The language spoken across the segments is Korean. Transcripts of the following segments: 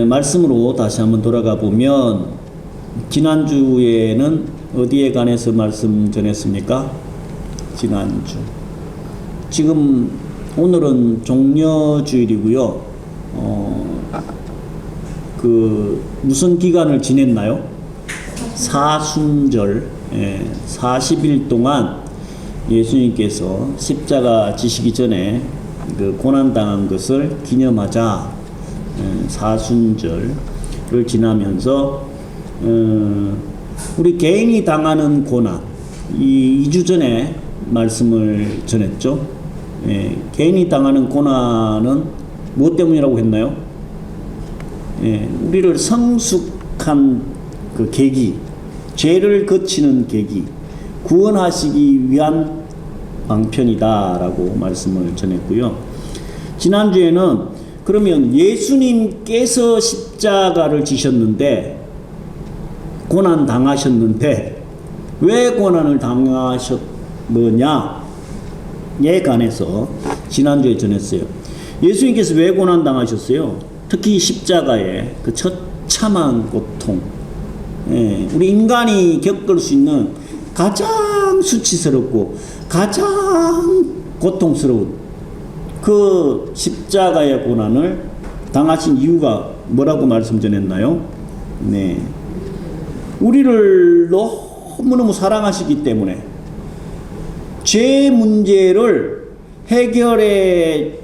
말씀으로 다시 한번 돌아가 보면 지난주에는 어디에 관해서 말씀 전했습니까? 지난주. 지금 오늘은 종려주일이고요. 무슨 기간을 지냈나요? 사순절. 40일 동안 예수님께서 십자가 지시기 전에 그 고난당한 것을 기념하자. 사순절을 지나면서 우리 개인이 당하는 고난, 이 2주 전에 말씀을 전했죠. 개인이 당하는 고난은 무엇 때문이라고 했나요? 우리를 성숙한 그 계기, 죄를 거치는 계기, 구원하시기 위한 방편이다라고 말씀을 전했고요. 지난주에는 그러면 예수님께서 십자가를 지셨는데, 고난 당하셨는데 왜 고난을 당하셨느냐에 관해서 지난주에 전했어요. 예수님께서 왜 고난 당하셨어요? 특히 십자가의 그 처참한 고통, 우리 인간이 겪을 수 있는 가장 수치스럽고 가장 고통스러운 그 십자가의 고난을 당하신 이유가 뭐라고 말씀 전했나요? 우리를 너무너무 사랑하시기 때문에 죄 문제를 해결해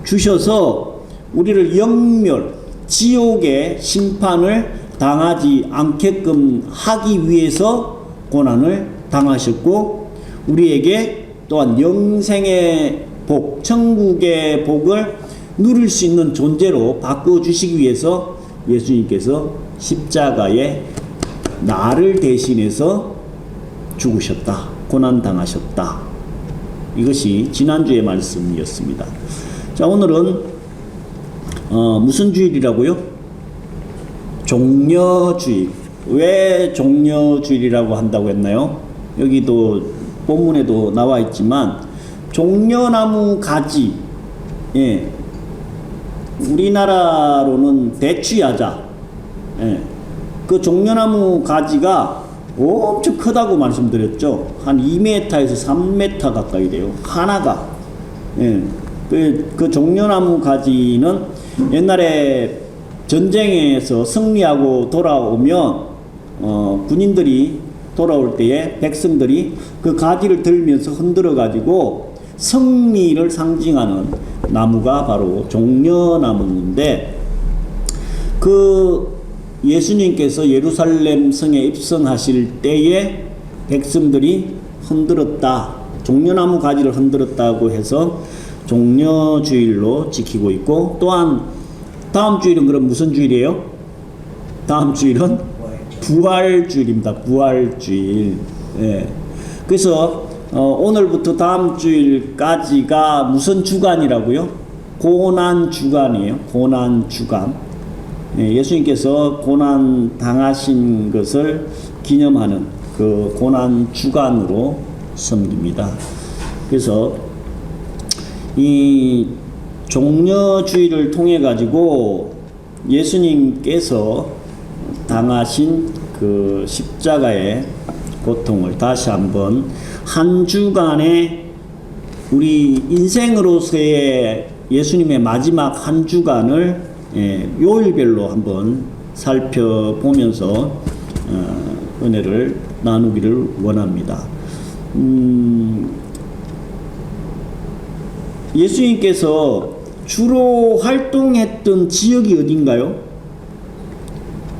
주셔서 우리를 영멸, 지옥의 심판을 당하지 않게끔 하기 위해서 고난을 당하셨고, 우리에게 또한 영생의 복, 천국의 복을 누릴 수 있는 존재로 바꿔주시기 위해서 예수님께서 십자가에 나를 대신해서 죽으셨다, 고난당하셨다. 이것이 지난주의 말씀이었습니다. 자, 오늘은 무슨 주일이라고요? 종려주일. 왜 종려주일이라고 한다고 했나요? 여기도 본문에도 나와 있지만 종려나무 가지, 우리나라로는 대추야자, 그 종려나무 가지가 엄청 크다고 말씀드렸죠. 한 2m에서 3m 가까이 돼요, 하나가. 그 종려나무 가지는 옛날에 전쟁에서 승리하고 돌아오면 군인들이 돌아올 때에 백성들이 그 가지를 들면서 흔들어 가지고 승리를 상징하는 나무가 바로 종려나무인데, 그 예수님께서 예루살렘 성에 입성하실 때에 백성들이 흔들었다, 종려나무 가지를 흔들었다고 해서 종려주일로 지키고 있고, 또한 다음 주일은 그럼 무슨 주일이에요? 다음 주일은 부활주일입니다. 부활주일. 그래서 오늘부터 다음 주일까지가 무슨 주간이라고요? 고난주간이에요. 고난주간. 예수님께서 고난 당하신 것을 기념하는 그 고난주간으로 섬깁니다. 그래서 이 종려주일을 통해 가지고 예수님께서 당하신 그 십자가의 고통을 다시 한번 한 주간의 우리 인생으로서의 예수님의 마지막 한 주간을 요일별로 한번 살펴보면서 은혜를 나누기를 원합니다. 예수님께서 주로 활동했던 지역이 어딘가요?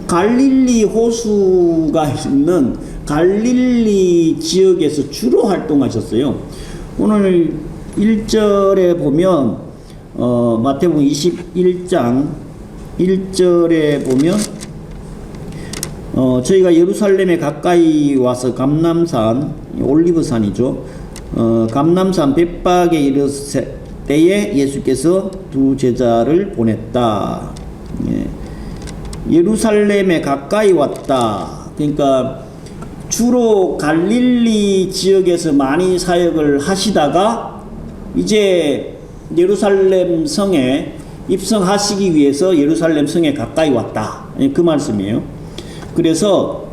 갈릴리 호수가 있는 갈릴리 지역에서 주로 활동하셨어요. 오늘 1절에 보면 마태복음 21장 1절에 보면 저희가 예루살렘에 가까이 와서 감람산, 올리브산이죠. 감람산 벳박에 이르렀을 때에 예수께서 두 제자를 보냈다. 예루살렘에 가까이 왔다. 그러니까 주로 갈릴리 지역에서 많이 사역을 하시다가 이제 예루살렘 성에 입성하시기 위해서 예루살렘 성에 가까이 왔다. 그 말씀이에요. 그래서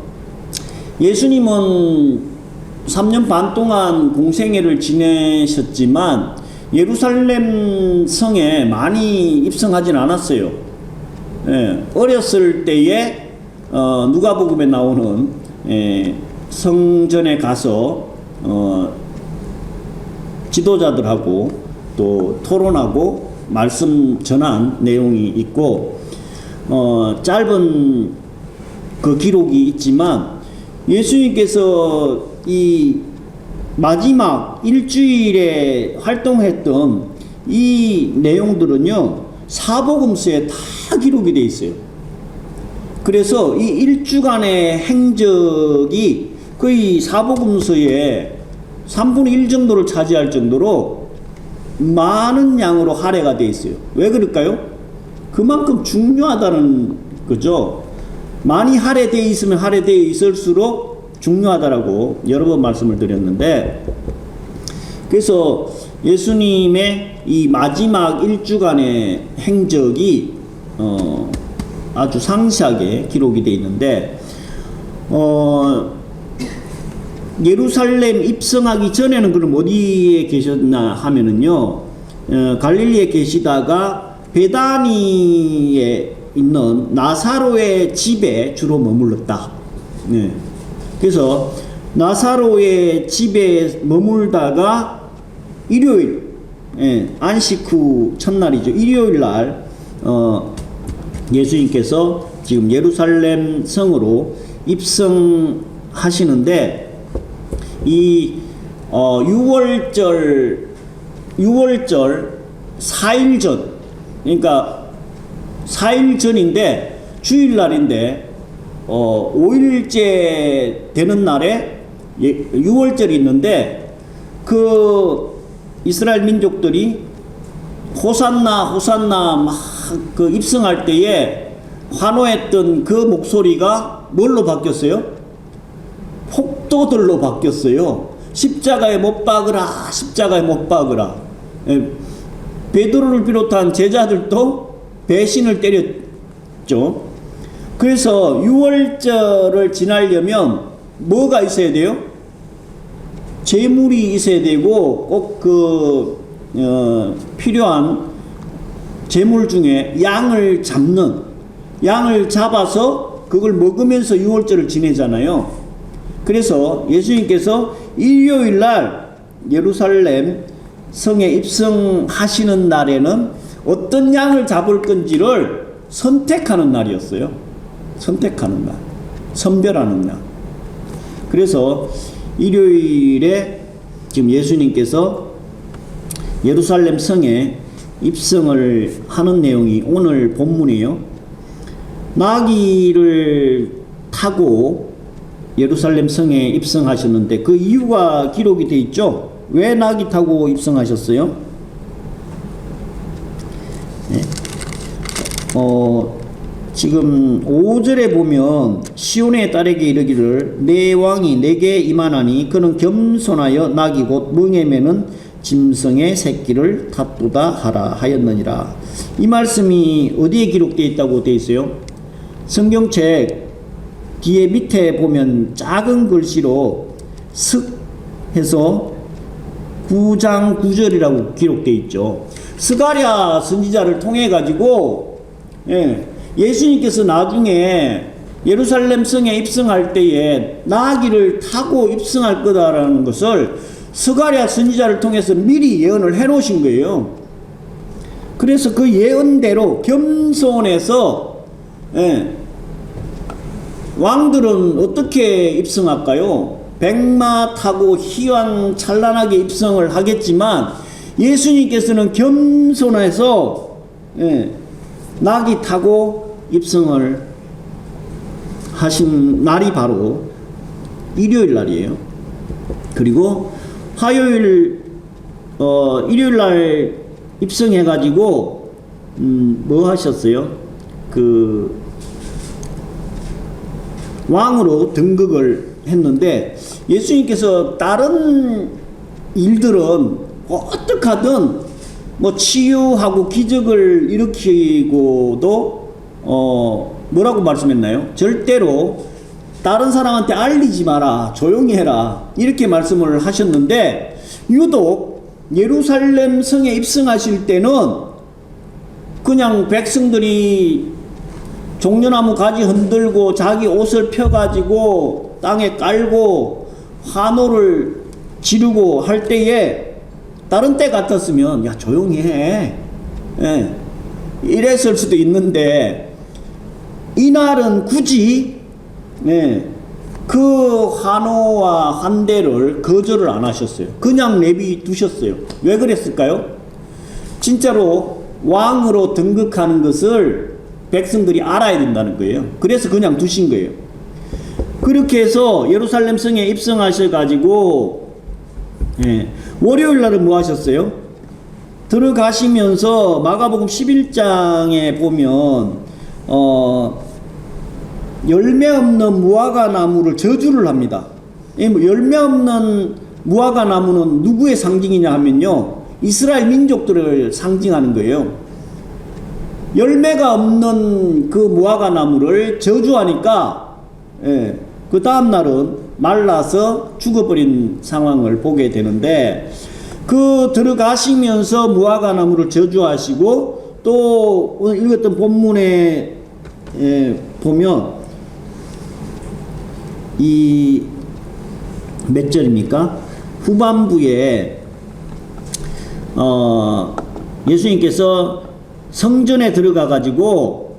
예수님은 3년 반 동안 공생애를 지내셨지만 예루살렘 성에 많이 입성하진 않았어요. 예, 어렸을 때에 누가복음에 나오는 성전에 가서 지도자들하고 또 토론하고 말씀 전한 내용이 있고 짧은 그 기록이 있지만 예수님께서 이 마지막 일주일에 활동했던 이 내용들은요 사복음서에 다 기록이 되어 있어요. 그래서 이 일주간의 행적이 거의 사복음서의 3분의 1 정도를 차지할 정도로 많은 양으로 할애가 되어 있어요. 왜 그럴까요? 그만큼 중요하다는 거죠. 많이 할애되어 있으면 할애되어 있을수록 중요하다라고 여러 번 말씀을 드렸는데, 그래서 예수님의 이 마지막 일주간의 행적이 아주 상세하게 기록이 되어 있는데, 예루살렘 입성하기 전에는 그럼 어디에 계셨나 하면은요, 갈릴리에 계시다가 베다니에 있는 나사로의 집에 주로 머물렀다. 네. 그래서 나사로의 집에 머물다가 일요일, 안식 후 첫날이죠. 일요일 날 예수님께서 지금 예루살렘 성으로 입성하시는데, 이 6월절 4일 전, 그러니까 4일 전인데 주일날인데 5일째 되는 날에 6월절이 있는데, 그 이스라엘 민족들이 호산나 호산나 막 그 입성할 때에 환호했던 그 목소리가 뭘로 바뀌었어요? 폭도들로 바뀌었어요. 십자가에 못 박으라, 십자가에 못 박으라. 베드로를 비롯한 제자들도 배신을 때렸죠. 그래서 6월절을 지나려면 뭐가 있어야 돼요? 제물이 있어야 되고, 꼭 필요한 제물 중에 양을 잡아서 그걸 먹으면서 6월절을 지내잖아요. 그래서 예수님께서 일요일 날 예루살렘 성에 입성하시는 날에는 어떤 양을 잡을 건지를 선택하는 날이었어요. 선택하는 날, 선별하는 날. 그래서 일요일에 지금 예수님께서 예루살렘 성에 입성을 하는 내용이 오늘 본문이에요. 나귀를 타고 예루살렘 성에 입성하셨는데 그 이유가 기록이 되어 있죠. 왜 나귀 타고 입성하셨어요? 네. 지금 5절에 보면 시온의 딸에게 이르기를 내 왕이 내게 임하나니 그는 겸손하여 나귀 곧 멍에매는 짐승의 새끼를 탔도다 하라 하였느니라. 이 말씀이 어디에 기록되어 있다고 되어 있어요? 성경책 뒤에 밑에 보면 작은 글씨로 슥 해서 9장 9절이라고 기록되어 있죠. 스가랴 선지자를 통해 가지고 예수님께서 나중에 예루살렘 성에 입성할 때에 나귀를 타고 입성할 거다라는 것을 스가랴 선지자를 통해서 미리 예언을 해 놓으신 거예요. 그래서 그 예언대로 겸손해서 왕들은 어떻게 입성할까요? 백마 타고 희왕찬란하게 입성을 하겠지만 예수님께서는 겸손해서 나귀 타고 입성을 하신 날이 바로 일요일 날이에요. 그리고 화요일, 일요일 날 입성해가지고 뭐 하셨어요? 그 왕으로 등극을 했는데, 예수님께서 다른 일들은 어떻게 하든 뭐 치유하고 기적을 일으키고도 뭐라고 말씀했나요? 절대로 다른 사람한테 알리지 마라, 조용히 해라, 이렇게 말씀을 하셨는데, 유독 예루살렘 성에 입성하실 때는 그냥 백성들이 종려나무 가지 흔들고 자기 옷을 펴가지고 땅에 깔고 환호를 지르고 할 때에, 다른 때 같았으면 야 조용히 해, 예, 이랬을 수도 있는데, 이날은 굳이 그 환호와 환대를 거절을 안 하셨어요. 그냥 내비 두셨어요. 왜 그랬을까요? 진짜로 왕으로 등극하는 것을 백성들이 알아야 된다는 거예요. 그래서 그냥 두신 거예요. 그렇게 해서 예루살렘 성에 입성하셔가지고 월요일 날은 뭐 하셨어요? 들어가시면서 마가복음 11장에 보면 열매 없는 무화과 나무를 저주를 합니다. 열매 없는 무화과 나무는 누구의 상징이냐 하면요, 이스라엘 민족들을 상징하는 거예요. 열매가 없는 그 무화과 나무를 저주하니까 그 다음 날은 말라서 죽어버린 상황을 보게 되는데, 그 들어가시면서 무화과 나무를 저주하시고, 또 오늘 읽었던 본문에 보면 이 몇 절입니까? 후반부에 예수님께서 성전에 들어가 가지고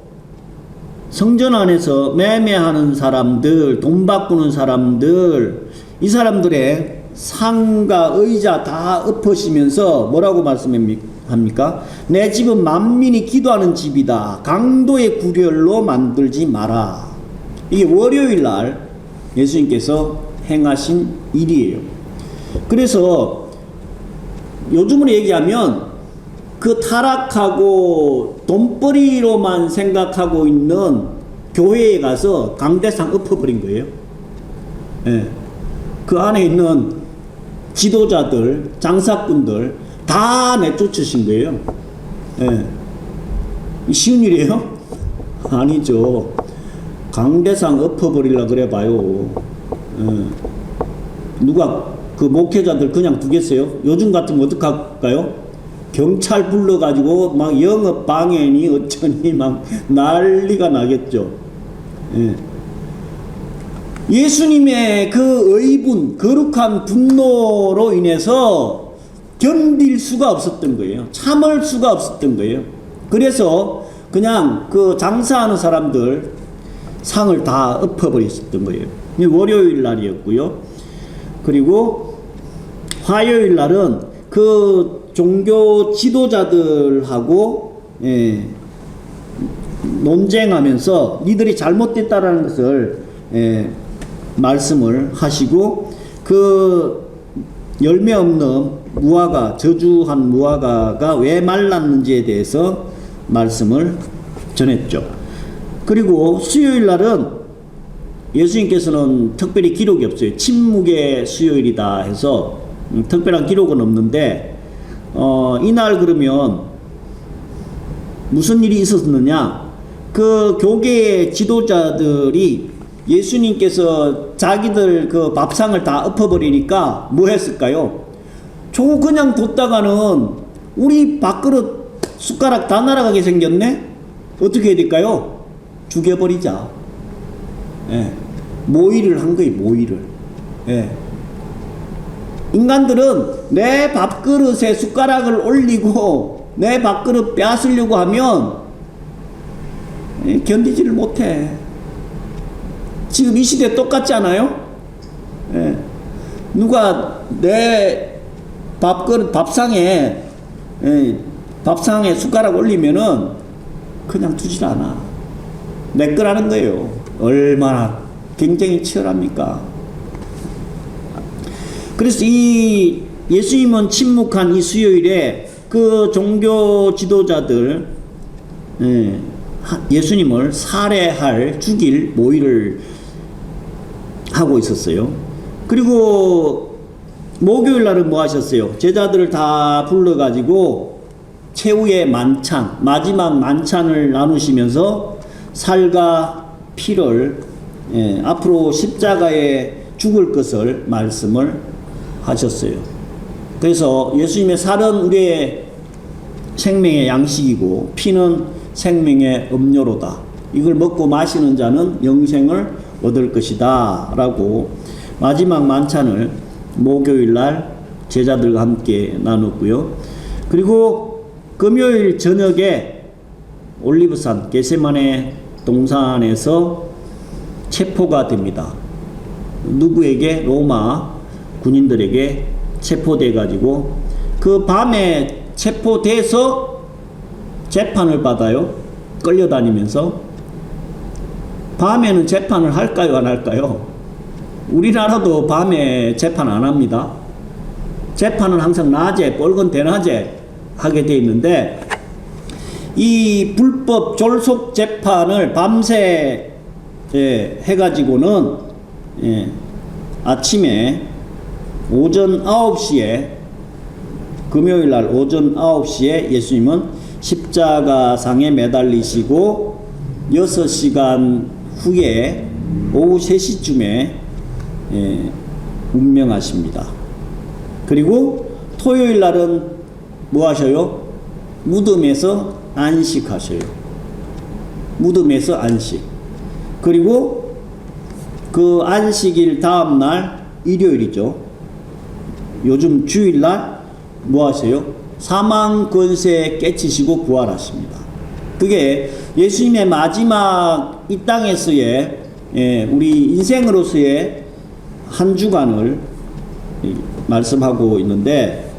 성전 안에서 매매하는 사람들, 돈 바꾸는 사람들, 이 사람들의 상과 의자 다 엎으시면서 뭐라고 말씀합니까? 내 집은 만민이 기도하는 집이다. 강도의 구렬로 만들지 마라. 이게 월요일 날 예수님께서 행하신 일이에요. 그래서 요즘으로 얘기하면 그 타락하고 돈벌이로만 생각하고 있는 교회에 가서 강대상 엎어버린 거예요. 그 안에 있는 지도자들, 장사꾼들 다 내쫓으신 거예요. 쉬운 일이에요? 아니죠. 강대상 엎어버리려 그래 봐요. 누가 그 목회자들 그냥 두겠어요? 요즘 같으면 어떡할까요? 경찰 불러가지고 막 영업 방해니 어쩌니 막 난리가 나겠죠. 예수님의 그 의분, 거룩한 분노로 인해서 견딜 수가 없었던 거예요. 참을 수가 없었던 거예요. 그래서 그냥 그 장사하는 사람들 상을 다 엎어버렸었던 거예요. 월요일 날이었고요. 그리고 화요일 날은 그 종교 지도자들하고 논쟁하면서 니들이 잘못됐다라는 것을 말씀을 하시고, 그 열매 없는 무화과, 저주한 무화과가 왜 말랐는지에 대해서 말씀을 전했죠. 그리고 수요일 날은 예수님께서는 특별히 기록이 없어요. 침묵의 수요일이다 해서 특별한 기록은 없는데, 이날 그러면 무슨 일이 있었느냐? 그 교계의 지도자들이 예수님께서 자기들 그 밥상을 다 엎어버리니까 뭐 했을까요? 저거 그냥 뒀다가는 우리 밥그릇 숟가락 다 날아가게 생겼네? 어떻게 해야 될까요? 죽여버리자. 모의를 한 거예요, 모의를. 인간들은 내 밥그릇에 숟가락을 올리고 내 밥그릇 빼앗으려고 하면 견디지를 못해. 지금 이 시대 똑같지 않아요? 누가 내 밥그릇, 밥상에 숟가락 올리면은 그냥 두질 않아. 내 거라는 거예요. 얼마나 굉장히 치열합니까? 그래서 이 예수님은 침묵한 이 수요일에 그 종교 지도자들 예수님을 살해할, 죽일 모의를 하고 있었어요. 그리고 목요일 날은 뭐 하셨어요? 제자들을 다 불러가지고 최후의 만찬, 마지막 만찬을 나누시면서 살과 피를 앞으로 십자가에 죽을 것을 말씀을 하셨어요. 그래서 예수님의 살은 우리의 생명의 양식이고 피는 생명의 음료로다. 이걸 먹고 마시는 자는 영생을 얻을 것이다 라고 마지막 만찬을 목요일 날 제자들과 함께 나눴고요. 그리고 금요일 저녁에 올리브산 겟세마네 동산에서 체포가 됩니다. 누구에게? 로마 군인들에게 체포돼 가지고 그 밤에 체포돼서 재판을 받아요. 끌려다니면서. 밤에는 재판을 할까요, 안 할까요? 우리나라도 밤에 재판 안 합니다. 재판은 항상 낮에, 뻘건 대낮에 하게 돼 있는데, 이 불법 졸속 재판을 밤새 해가지고는 아침에 오전 9시에 금요일 날 오전 9시에 예수님은 십자가상에 매달리시고 6시간 후에 오후 3시쯤에 운명하십니다. 그리고 토요일 날은 뭐 하셔요? 무덤에서 안식하셔요. 무덤에서 안식. 그리고 그 안식일 다음날 일요일이죠. 요즘 주일날 뭐 하세요? 사망 권세 깨치시고 부활하십니다. 그게 예수님의 마지막 이 땅에서의 우리 인생으로서의 한 주간을 말씀하고 있는데,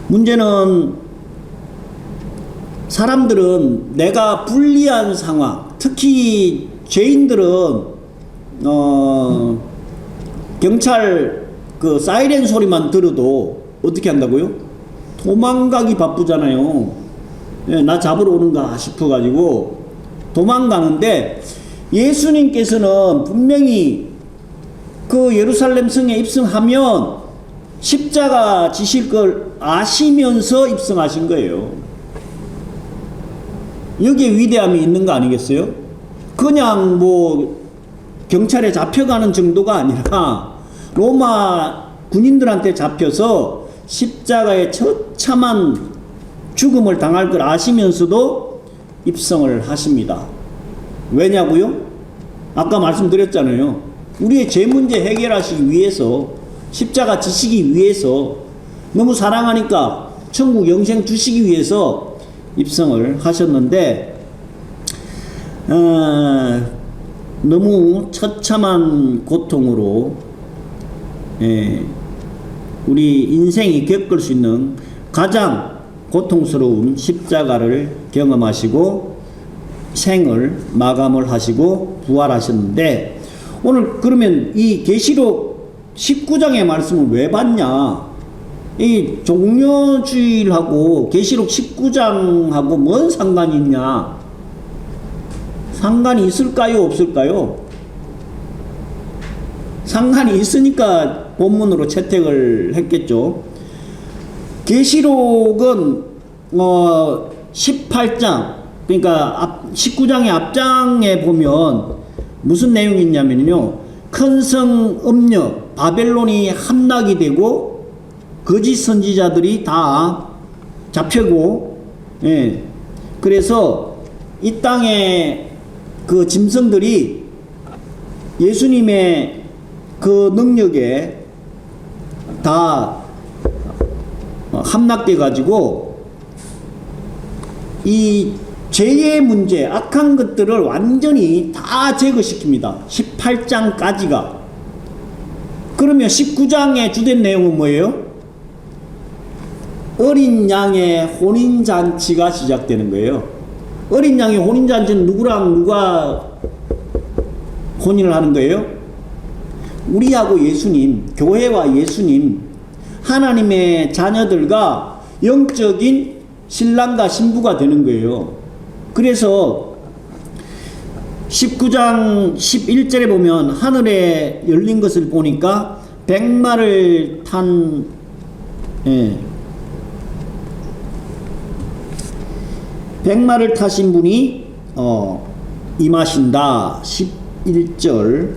문제는 사람들은 내가 불리한 상황, 특히 죄인들은 경찰 그 사이렌 소리만 들어도 어떻게 한다고요? 도망가기 바쁘잖아요. 나 잡으러 오는가 싶어가지고 도망가는데, 예수님께서는 분명히 그 예루살렘 성에 입성하면 십자가 지실 걸 아시면서 입성하신 거예요. 여기에 위대함이 있는 거 아니겠어요? 그냥 뭐 경찰에 잡혀가는 정도가 아니라 로마 군인들한테 잡혀서 십자가에 처참한 죽음을 당할 걸 아시면서도 입성을 하십니다. 왜냐고요? 아까 말씀드렸잖아요. 우리의 죄 문제 해결하시기 위해서, 십자가 지시기 위해서, 너무 사랑하니까 천국 영생 주시기 위해서 입성을 하셨는데, 너무 처참한 고통으로 우리 인생이 겪을 수 있는 가장 고통스러운 십자가를 경험하시고 생을 마감을 하시고 부활하셨는데, 오늘 그러면 이 계시록 19장의 말씀을 왜 봤냐? 이 종려주일하고 계시록 19장하고 뭔 상관이 있냐? 상관이 있을까요, 없을까요? 상관이 있으니까 본문으로 채택을 했겠죠. 계시록은 18장, 그러니까 19장의 앞장에 보면 무슨 내용이 있냐면요, 큰 성 음력 바벨론이 함락이 되고 거짓 선지자들이 다 잡히고, 그래서 이 땅에 그 짐승들이 예수님의 그 능력에 다 함락돼 가지고 이 죄의 문제, 악한 것들을 완전히 다 제거시킵니다. 18장까지가. 그러면 19장의 주된 내용은 뭐예요? 어린 양의 혼인잔치가 시작되는 거예요. 어린 양의 혼인잔치는 누구랑 누가 혼인을 하는 거예요? 우리하고 예수님, 교회와 예수님, 하나님의 자녀들과 영적인 신랑과 신부가 되는 거예요. 그래서 19장 11절에 보면 하늘에 열린 것을 보니까 백마를 탄 백마를 타신 분이 임하신다. 11절.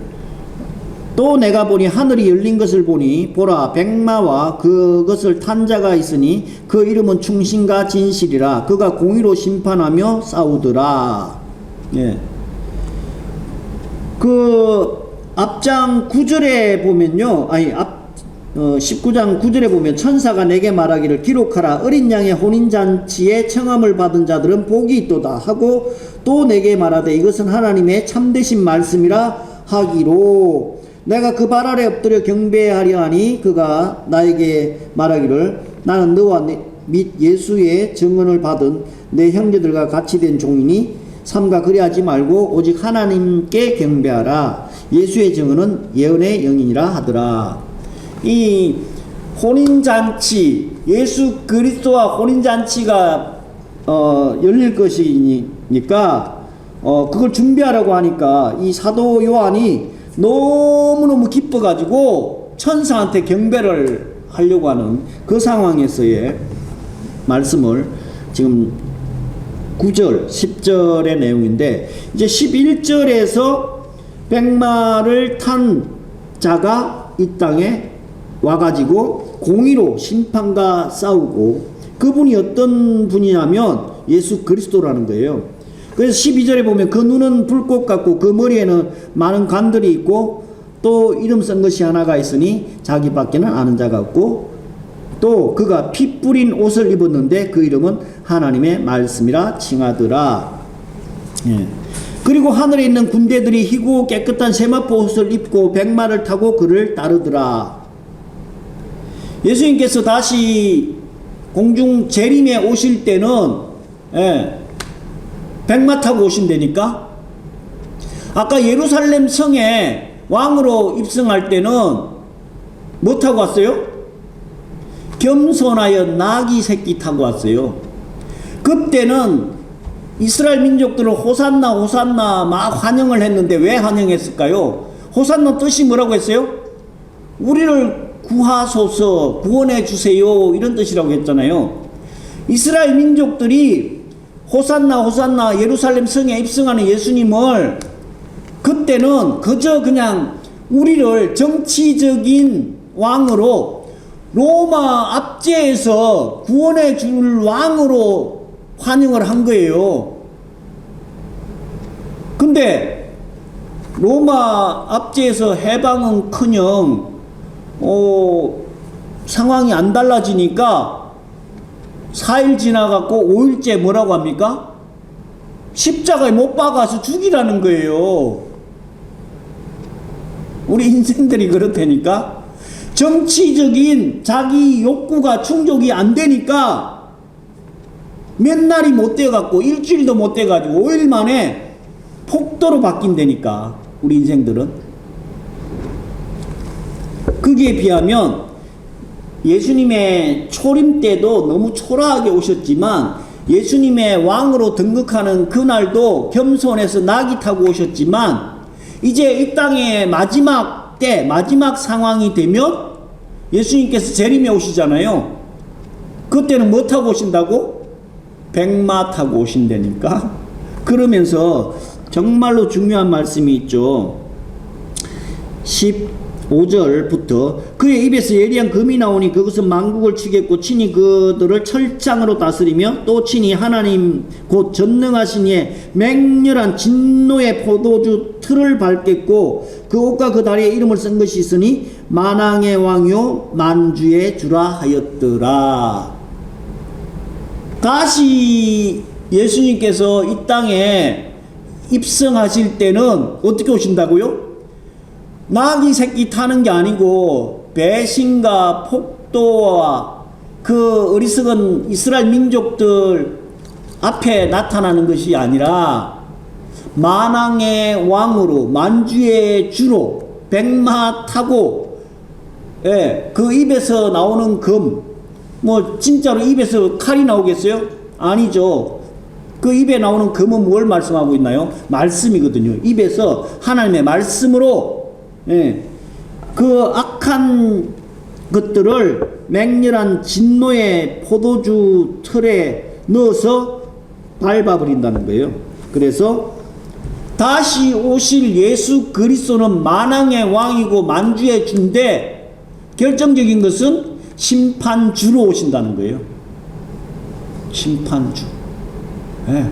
또 내가 보니 하늘이 열린 것을 보니 보라 백마와 그것을 탄 자가 있으니 그 이름은 충신과 진실이라. 그가 공의로 심판하며 싸우더라. 예. 그 앞장 9절에 보면요, 19장 9절에 보면 천사가 내게 말하기를 기록하라. 어린 양의 혼인잔치에 청함을 받은 자들은 복이 있도다 하고, 또 내게 말하되 이것은 하나님의 참되신 말씀이라 하기로, 내가 그 발 아래 엎드려 경배하려 하니 그가 나에게 말하기를 나는 너와 및 예수의 증언을 받은 내 형제들과 같이 된 종이니 삼가 그리하지 말고 오직 하나님께 경배하라. 예수의 증언은 예언의 영이니라 하더라. 이 혼인잔치, 예수 그리스도와 혼인잔치가 열릴 것이니까 그걸 준비하라고 하니까 이 사도 요한이 너무너무 기뻐가지고 천사한테 경배를 하려고 하는 그 상황에서의 말씀을 지금 9절, 10절의 내용인데, 이제 11절에서 백마를 탄 자가 이 땅에 와가지고 공의로 심판과 싸우고, 그분이 어떤 분이냐면 예수 그리스도라는 거예요. 그래서 12절에 보면 그 눈은 불꽃 같고 그 머리에는 많은 관들이 있고 또 이름 쓴 것이 하나가 있으니 자기밖에는 아는 자가 없고, 또 그가 피 뿌린 옷을 입었는데 그 이름은 하나님의 말씀이라 칭하더라. 예. 그리고 하늘에 있는 군대들이 희고 깨끗한 세마포 옷을 입고 백마를 타고 그를 따르더라. 예수님께서 다시 공중 재림에 오실 때는 백마 타고 오신다니까. 아까 예루살렘 성에 왕으로 입성할 때는 뭐 타고 왔어요? 겸손하여 나귀 새끼 타고 왔어요. 그때는 이스라엘 민족들은 호산나 호산나 막 환영을 했는데 왜 환영했을까요? 호산나 뜻이 뭐라고 했어요? 우리를 구하소서, 구원해 주세요, 이런 뜻이라고 했잖아요. 이스라엘 민족들이 호산나 호산나 예루살렘 성에 입성하는 예수님을 그때는 그저 그냥 우리를 정치적인 왕으로, 로마 압제에서 구원해 줄 왕으로 환영을 한 거예요. 근데 로마 압제에서 해방은커녕 상황이 안 달라지니까 4일 지나갖고 5일째 뭐라고 합니까? 십자가에 못 박아서 죽이라는 거예요. 우리 인생들이 그렇다니까. 정치적인 자기 욕구가 충족이 안 되니까 몇 날이 못 돼갖고 일주일도 못 돼가지고 5일 만에 폭도로 바뀐다니까, 우리 인생들은. 거기에 비하면 예수님의 초림 때도 너무 초라하게 오셨지만, 예수님의 왕으로 등극하는 그날도 겸손해서 나귀 타고 오셨지만, 이제 이 땅의 마지막 때, 마지막 상황이 되면 예수님께서 재림에 오시잖아요. 그때는 뭐 타고 오신다고? 백마 타고 오신다니까. 그러면서 정말로 중요한 말씀이 있죠. 15절부터 그의 입에서 예리한 금이 나오니 그것은 만국을 치겠고 친히 그들을 철장으로 다스리며 또 친히 하나님 곧 전능하신 이의 맹렬한 진노의 포도주 틀을 밟겠고 그 옷과 그 다리에 이름을 쓴 것이 있으니 만왕의 왕이요 만주의 주라 하였더라. 다시 예수님께서 이 땅에 입성하실 때는 어떻게 오신다고요? 나귀 새끼 타는 게 아니고 배신과 폭도와 그 어리석은 이스라엘 민족들 앞에 나타나는 것이 아니라 만왕의 왕으로, 만주의 주로 백마 타고, 그 입에서 나오는 금, 뭐 진짜로 입에서 칼이 나오겠어요? 아니죠. 그 입에 나오는 금은 뭘 말씀하고 있나요? 말씀이거든요. 입에서 하나님의 말씀으로 그 악한 것들을 맹렬한 진노의 포도주 틀에 넣어서 밟아버린다는 거예요. 그래서 다시 오실 예수 그리스도는 만왕의 왕이고 만주의 주인데 결정적인 것은 심판주로 오신다는 거예요. 심판주. 네.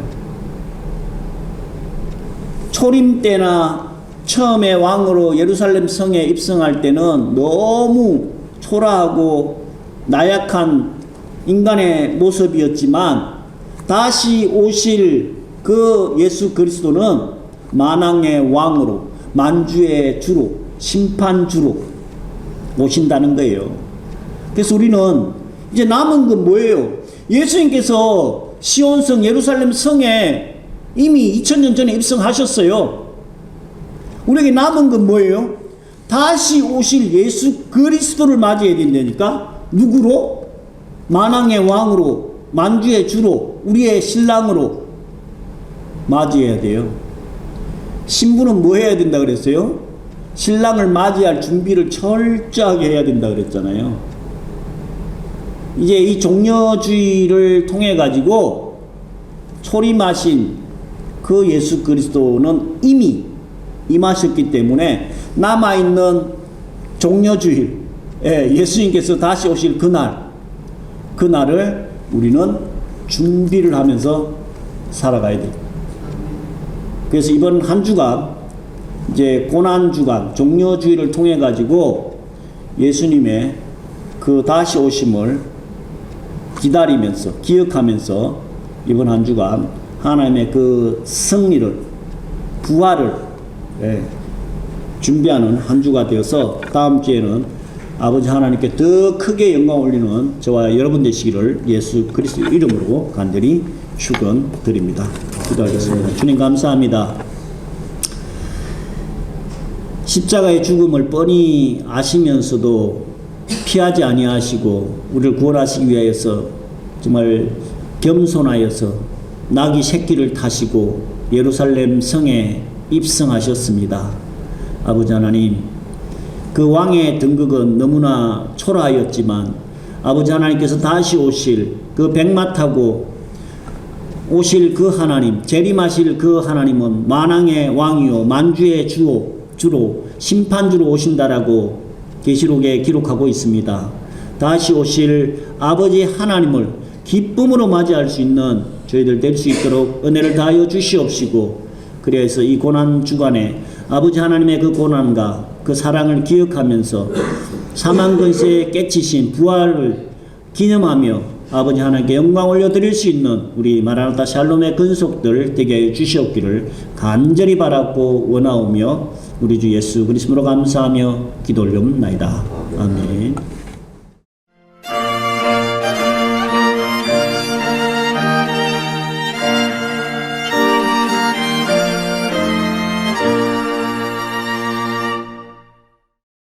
초림 때나 처음에 왕으로 예루살렘 성에 입성할 때는 너무 초라하고 나약한 인간의 모습이었지만 다시 오실 그 예수 그리스도는 만왕의 왕으로 만주의 주로 심판주로 오신다는 거예요. 그래서 우리는 이제 남은 건 뭐예요? 예수님께서 시온성 예루살렘 성에 이미 2000년 전에 입성하셨어요. 우리에게 남은 건 뭐예요? 다시 오실 예수 그리스도를 맞이해야 된다니까. 누구로? 만왕의 왕으로 만주의 주로 우리의 신랑으로 맞이해야 돼요. 신부는 뭐 해야 된다 그랬어요? 신랑을 맞이할 준비를 철저하게 해야 된다 그랬잖아요. 이제 이 종려주의를 통해 가지고 초림하신 그 예수 그리스도는 이미 임하셨기 때문에 남아있는 종려주일, 예수님께서 다시 오실 그날을 우리는 준비를 하면서 살아가야 돼요. 그래서 이번 한 주간 이제 고난주간 종려주의를 통해 가지고 예수님의 그 다시 오심을 기다리면서 기억하면서 이번 한 주간 하나님의 그 승리를 부활을 준비하는 한 주가 되어서 다음 주에는 아버지 하나님께 더 크게 영광 올리는 저와 여러분 되시기를 예수 그리스도 이름으로 간절히 축원드립니다. 기도하겠습니다. 주님 감사합니다. 십자가의 죽음을 뻔히 아시면서도 피하지 아니하시고 우리를 구원하시기 위하여서 정말 겸손하여서 나귀 새끼를 타시고 예루살렘 성에 입성하셨습니다. 아버지 하나님, 그 왕의 등극은 너무나 초라하였지만 아버지 하나님께서 다시 오실 그 백마 타고 오실 그 하나님, 재림하실 그 하나님은 만왕의 왕이요 만주의 주로 심판주로 오신다라고 계시록에 기록하고 있습니다. 다시 오실 아버지 하나님을 기쁨으로 맞이할 수 있는 저희들 될 수 있도록 은혜를 다하여 주시옵시고, 그래서 이 고난 주간에 아버지 하나님의 그 고난과 그 사랑을 기억하면서 사망 권세에 깨치신 부활을 기념하며 아버지 하나님께 영광 올려드릴 수 있는 우리 마라나타 샬롬의 근속들 되게 하여 주시옵기를 간절히 바라고 원하오며 우리 주 예수 그리스도로 감사하며 기도 올려옵나이다. 아멘.